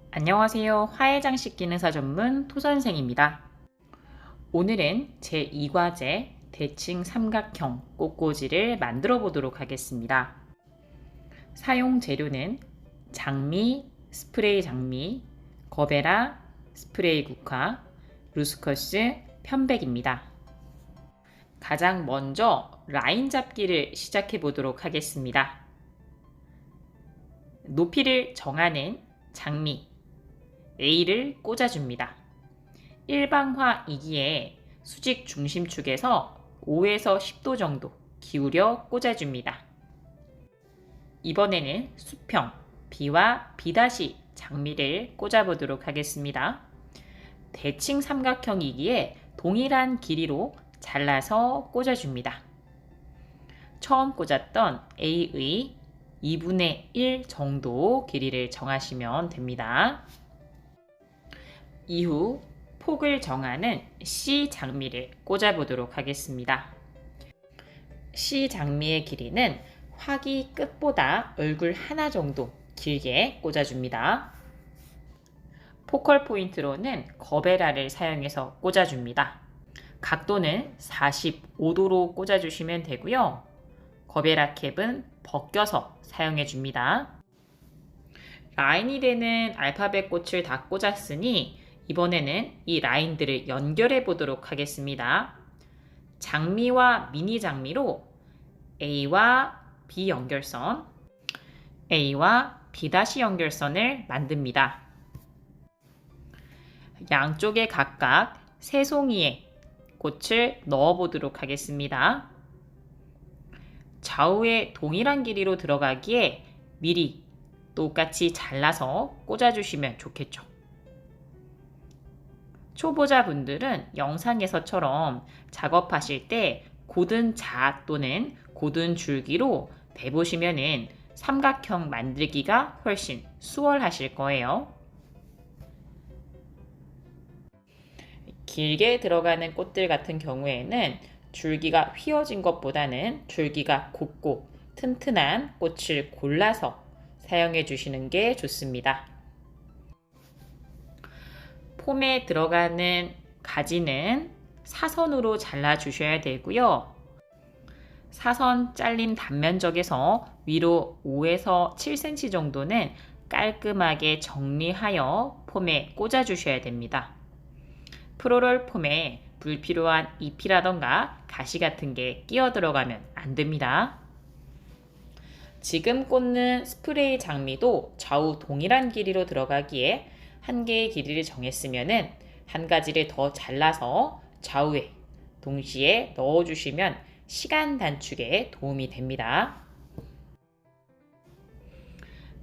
안녕하세요. 화해장식 기능사 전문 토선생입니다. 오늘은 제2과제 대칭 삼각형 꽃꽂이를 만들어 보도록 하겠습니다. 사용 재료는 장미, 스프레이 장미, 거베라, 스프레이 국화, 루스커스, 편백입니다. 가장 먼저 라인 잡기를 시작해 보도록 하겠습니다. 높이를 정하는 장미 A를 꽂아줍니다. 일방화이기에 수직 중심축에서 5에서 10도 정도 기울여 꽂아줍니다. 이번에는 수평 B와 B' 장미를 꽂아보도록 하겠습니다. 대칭 삼각형이기에 동일한 길이로 잘라서 꽂아줍니다. 처음 꽂았던 A의 2분의 1 정도 길이를 정하시면 됩니다. 이후 폭을 정하는 C 장미를 꽂아보도록 하겠습니다. C 장미의 길이는 화기 끝보다 얼굴 하나 정도 길게 꽂아줍니다. 포컬 포인트로는 거베라를 사용해서 꽂아줍니다. 각도는 45도로 꽂아주시면 되고요. 거베라 캡은 벗겨서 사용해줍니다. 라인이 되는 알파벳 꽃을 다 꽂았으니 이번에는 이 라인들을 연결해 보도록 하겠습니다. 장미와 미니 장미로 A와 B 연결선, A와 B' 연결선을 만듭니다. 양쪽에 각각 3송이의 꽃을 넣어 보도록 하겠습니다. 좌우에 동일한 길이로 들어가기에 미리 똑같이 잘라서 꽂아주시면 좋겠죠. 초보자분들은 영상에서처럼 작업하실 때 고든 자 또는 고든 줄기로 대보시면 삼각형 만들기가 훨씬 수월하실 거예요. 길게 들어가는 꽃들 같은 경우에는 줄기가 휘어진 것보다는 줄기가 곱고 튼튼한 꽃을 골라서 사용해 주시는 게 좋습니다. 폼에 들어가는 가지는 사선으로 잘라 주셔야 되고요. 사선 잘린 단면적에서 위로 5에서 7cm 정도는 깔끔하게 정리하여 폼에 꽂아 주셔야 됩니다. 프로롤 폼에 불필요한 잎이라던가 가시 같은 게 끼어 들어가면 안 됩니다. 지금 꽂는 스프레이 장미도 좌우 동일한 길이로 들어가기에 한 개의 길이를 정했으면 한 가지를 더 잘라서 좌우에 동시에 넣어주시면 시간 단축에 도움이 됩니다.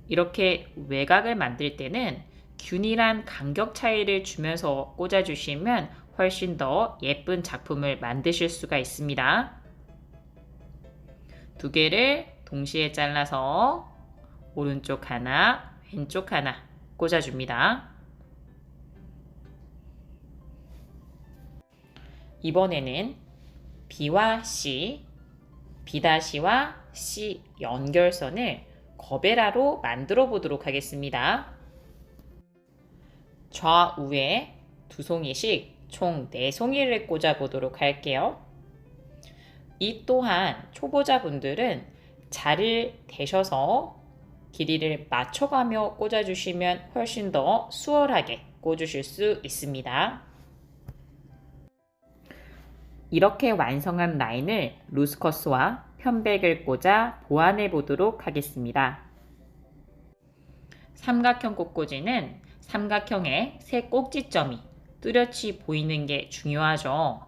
이렇게 외곽을 만들 때는 균일한 간격 차이를 주면서 꽂아주시면 훨씬 더 예쁜 작품을 만드실 수가 있습니다. 두 개를 동시에 잘라서 오른쪽 하나, 왼쪽 하나 꽂아줍니다. 이번에는 B와 C, B''와 C 연결선을 거베라로 만들어 보도록 하겠습니다. 좌우에 2송이씩 총 4송이를 꽂아 보도록 할게요. 이 또한 초보자분들은 자를 대셔서 길이를 맞춰가며 꽂아주시면 훨씬 더 수월하게 꽂으실 수 있습니다. 이렇게 완성한 라인을 루스커스와 편백을 꽂아 보완해 보도록 하겠습니다. 삼각형 꽃꽂이는 삼각형의 세 꼭지점이 뚜렷이 보이는 게 중요하죠.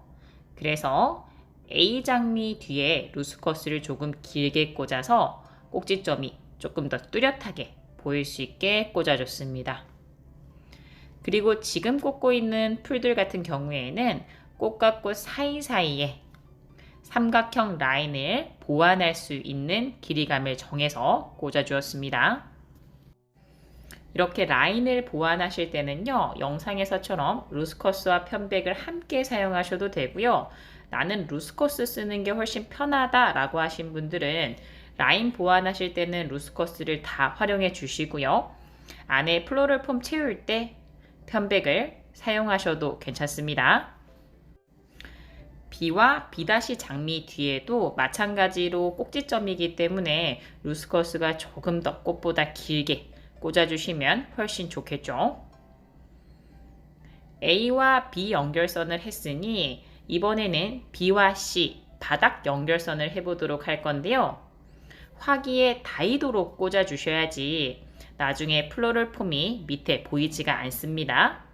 그래서 A 장미 뒤에 루스커스를 조금 길게 꽂아서 꼭지점이 조금 더 뚜렷하게 보일 수 있게 꽂아줬습니다. 그리고 지금 꽂고 있는 풀들 같은 경우에는 꽃과 꽃 사이사이에 삼각형 라인을 보완할 수 있는 길이감을 정해서 꽂아주었습니다. 이렇게 라인을 보완하실 때는요, 영상에서처럼 루스커스와 편백을 함께 사용하셔도 되고요. 나는 루스커스 쓰는 게 훨씬 편하다 라고 하신 분들은 라인 보완하실 때는 루스커스를 다 활용해 주시고요. 안에 플로럴 폼 채울 때 편백을 사용하셔도 괜찮습니다. B와 B' 장미 뒤에도 마찬가지로 꼭지점이기 때문에 루스커스가 조금 더 꽃보다 길게 꽂아주시면 훨씬 좋겠죠. A와 B 연결선을 했으니 이번에는 B와 C 바닥 연결선을 해보도록 할 건데요. 화기에 닿이도록 꽂아주셔야지 나중에 플로럴 폼이 밑에 보이지가 않습니다.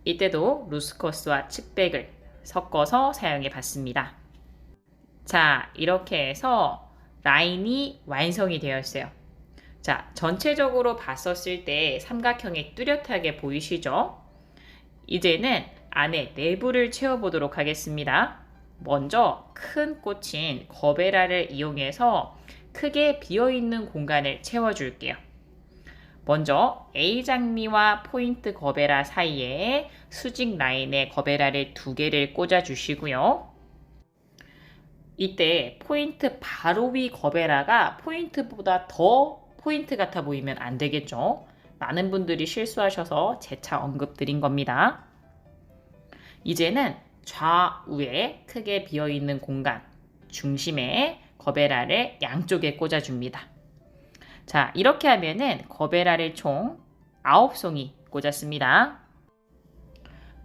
이때도 루스커스와 측백을 섞어서 사용해 봤습니다. 자, 이렇게 해서 라인이 완성이 되었어요. 자, 전체적으로 봤었을 때 삼각형이 뚜렷하게 보이시죠? 이제는 안에 내부를 채워보도록 하겠습니다. 먼저 큰 꽃인 거베라를 이용해서 크게 비어있는 공간을 채워줄게요. 먼저 A 장미와 포인트 거베라 사이에 수직 라인에 거베라를 2개를 꽂아주시고요. 이때 포인트 바로 위 거베라가 포인트보다 더 포인트 같아 보이면 안 되겠죠. 많은 분들이 실수하셔서 재차 언급드린 겁니다. 이제는 좌우에 크게 비어있는 공간 중심에 거베라를 양쪽에 꽂아줍니다. 자, 이렇게 하면은 거베라를 총 9송이 꽂았습니다.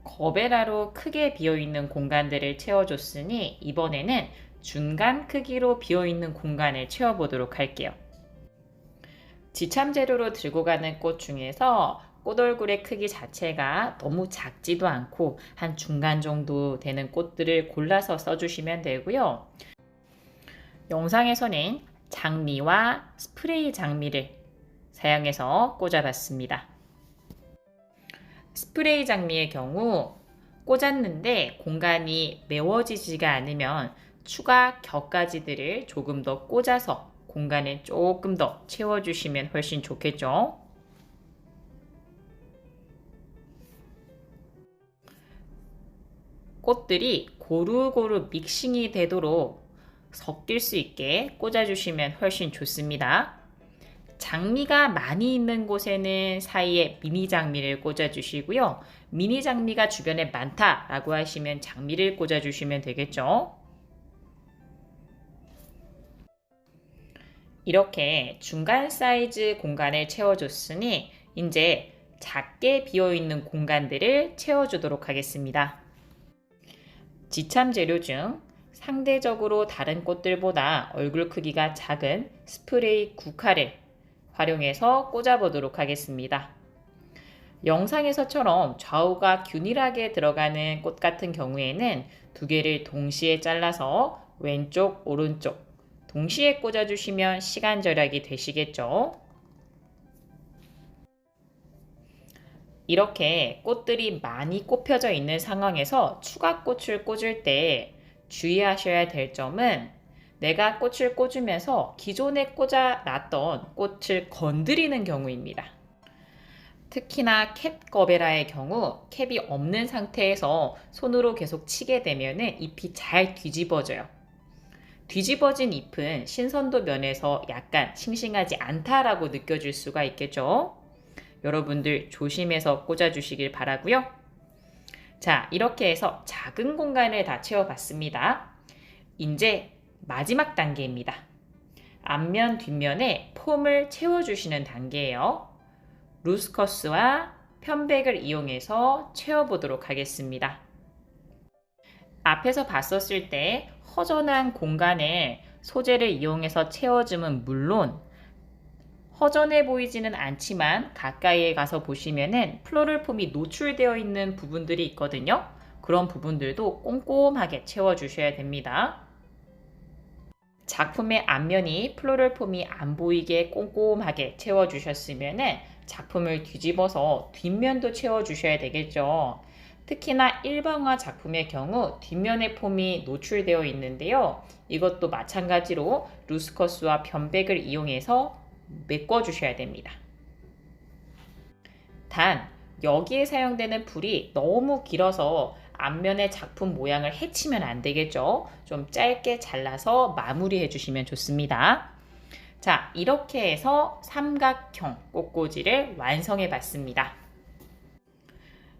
거베라로 크게 비어있는 공간들을 채워줬으니 이번에는 중간 크기로 비어있는 공간을 채워보도록 할게요. 지참 재료로 들고 가는 꽃 중에서 꽃얼굴의 크기 자체가 너무 작지도 않고 한 중간 정도 되는 꽃들을 골라서 써주시면 되고요. 영상에서는 장미와 스프레이 장미를 사용해서 꽂아봤습니다. 스프레이 장미의 경우 꽂았는데 공간이 메워지지가 않으면 추가 격가지들을 조금 더 꽂아서 공간을 조금 더 채워주시면 훨씬 좋겠죠. 꽃들이 고루고루 믹싱이 되도록 섞일 수 있게 꽂아주시면 훨씬 좋습니다. 장미가 많이 있는 곳에는 사이에 미니 장미를 꽂아주시고요. 미니 장미가 주변에 많다라고 하시면 장미를 꽂아주시면 되겠죠. 이렇게 중간 사이즈 공간을 채워줬으니 이제 작게 비어있는 공간들을 채워주도록 하겠습니다. 지참 재료 중 상대적으로 다른 꽃들보다 얼굴 크기가 작은 스프레이 국화를 활용해서 꽂아보도록 하겠습니다. 영상에서처럼 좌우가 균일하게 들어가는 꽃 같은 경우에는 2개를 동시에 잘라서 왼쪽, 오른쪽 동시에 꽂아주시면 시간 절약이 되시겠죠. 이렇게 꽃들이 많이 꼽혀져 있는 상황에서 추가 꽃을 꽂을 때 주의하셔야 될 점은 내가 꽃을 꽂으면서 기존에 꽂아놨던 꽃을 건드리는 경우입니다. 특히나 캡 거베라의 경우 캡이 없는 상태에서 손으로 계속 치게 되면 잎이 잘 뒤집어져요. 뒤집어진 잎은 신선도 면에서 약간 싱싱하지 않다라고 느껴질 수가 있겠죠. 여러분들 조심해서 꽂아주시길 바라고요. 자, 이렇게 해서 작은 공간을 다 채워봤습니다. 이제 마지막 단계입니다. 앞면, 뒷면에 폼을 채워주시는 단계예요. 루스커스와 편백을 이용해서 채워보도록 하겠습니다. 앞에서 봤었을 때 허전한 공간에 소재를 이용해서 채워주면 물론 허전해 보이지는 않지만 가까이에 가서 보시면은 플로럴 폼이 노출되어 있는 부분들이 있거든요. 그런 부분들도 꼼꼼하게 채워주셔야 됩니다. 작품의 앞면이 플로럴 폼이 안 보이게 꼼꼼하게 채워주셨으면은 작품을 뒤집어서 뒷면도 채워주셔야 되겠죠. 특히나 일방화 작품의 경우 뒷면의 폼이 노출되어 있는데요. 이것도 마찬가지로 루스커스와 편백을 이용해서 메꿔주셔야 됩니다. 단, 여기에 사용되는 풀이 너무 길어서 앞면의 작품 모양을 해치면 안 되겠죠. 좀 짧게 잘라서 마무리해 주시면 좋습니다. 자, 이렇게 해서 삼각형 꽃꽂이를 완성해 봤습니다.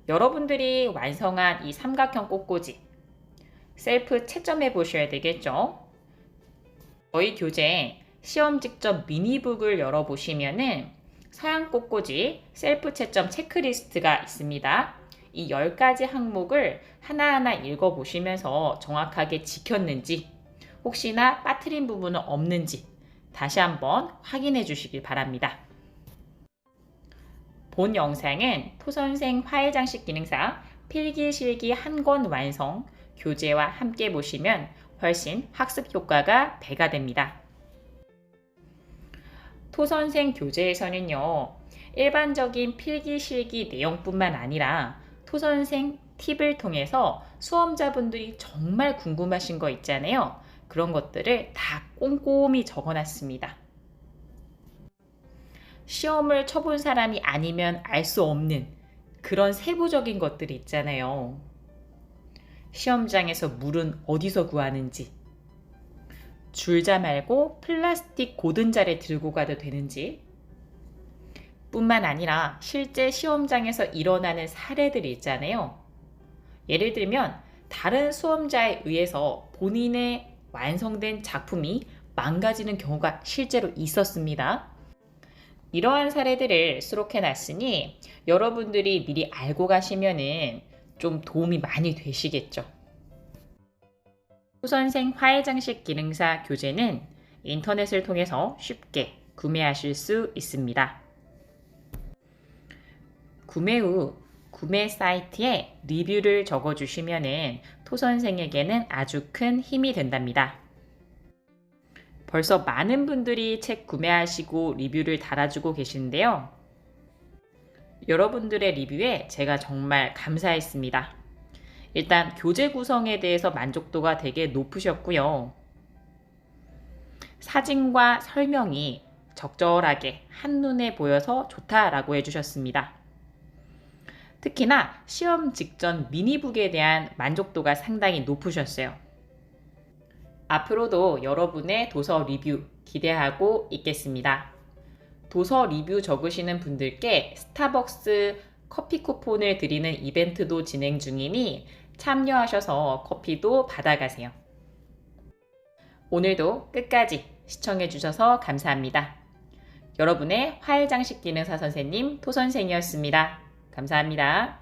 여러분들이 완성한 이 삼각형 꽃꽂이 셀프 채점해 보셔야 되겠죠? 저희 교재 시험 직전 미니북을 열어보시면은 서양 꽃꽂이 셀프 채점 체크리스트가 있습니다. 이 10가지 항목을 하나하나 읽어보시면서 정확하게 지켰는지 혹시나 빠뜨린 부분은 없는지 다시 한번 확인해 주시길 바랍니다. 본 영상은 토선생 화해장식 기능사 필기실기 한 권 완성 교재와 함께 보시면 훨씬 학습 효과가 배가 됩니다. 토선생 교재에서는요, 일반적인 필기실기 내용뿐만 아니라 토선생 팁을 통해서 수험자분들이 정말 궁금하신 거 있잖아요. 그런 것들을 다 꼼꼼히 적어놨습니다. 시험을 쳐본 사람이 아니면 알 수 없는 그런 세부적인 것들이 있잖아요. 시험장에서 물은 어디서 구하는지, 줄자 말고 플라스틱 고든자를 들고 가도 되는지, 뿐만 아니라 실제 시험장에서 일어나는 사례들이 있잖아요. 예를 들면 다른 수험자에 의해서 본인의 완성된 작품이 망가지는 경우가 실제로 있었습니다. 이러한 사례들을 수록해 놨으니 여러분들이 미리 알고 가시면은 좀 도움이 많이 되시겠죠. 토선생 화해장식 기능사 교재는 인터넷을 통해서 쉽게 구매하실 수 있습니다. 구매 후 구매 사이트에 리뷰를 적어주시면은 토선생에게는 아주 큰 힘이 된답니다. 벌써 많은 분들이 책 구매하시고 리뷰를 달아주고 계신데요. 여러분들의 리뷰에 제가 정말 감사했습니다. 일단 교재 구성에 대해서 만족도가 되게 높으셨고요. 사진과 설명이 적절하게 한눈에 보여서 좋다라고 해주셨습니다. 특히나 시험 직전 미니북에 대한 만족도가 상당히 높으셨어요. 앞으로도 여러분의 도서 리뷰 기대하고 있겠습니다. 도서 리뷰 적으시는 분들께 스타벅스 커피 쿠폰을 드리는 이벤트도 진행 중이니 참여하셔서 커피도 받아가세요. 오늘도 끝까지 시청해주셔서 감사합니다. 여러분의 화해장식 기능사 선생님 토선생이었습니다. 감사합니다.